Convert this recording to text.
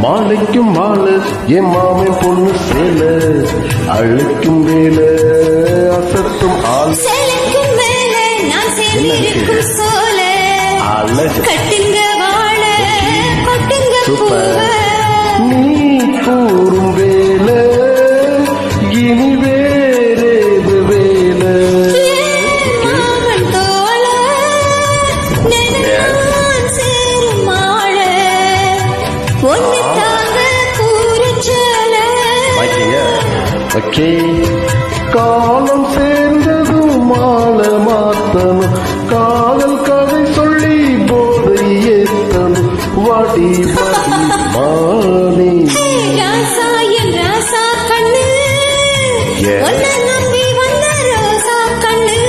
மாலைக்கும் மாலை என் மாமன் பொண்ணு சேல அழுக்கும் வேல அசத்தும் ஆள் கட்டுங்க வாழ கொட்டுங்க நீ கூறும் வேல இனி வேறேது வேல சேரும் மாழ ஒன்னுக்காக கூறுச்சல காலம் சேர்ந்ததும் மாலை மாத்தணும் காதல் கதை சொல்லி போதை ஏத்தணும் வாடி வாடி மானே ராசா என் ராசா கண்ணு உன்னை நம்பி வந்த ரோசா கண்ணு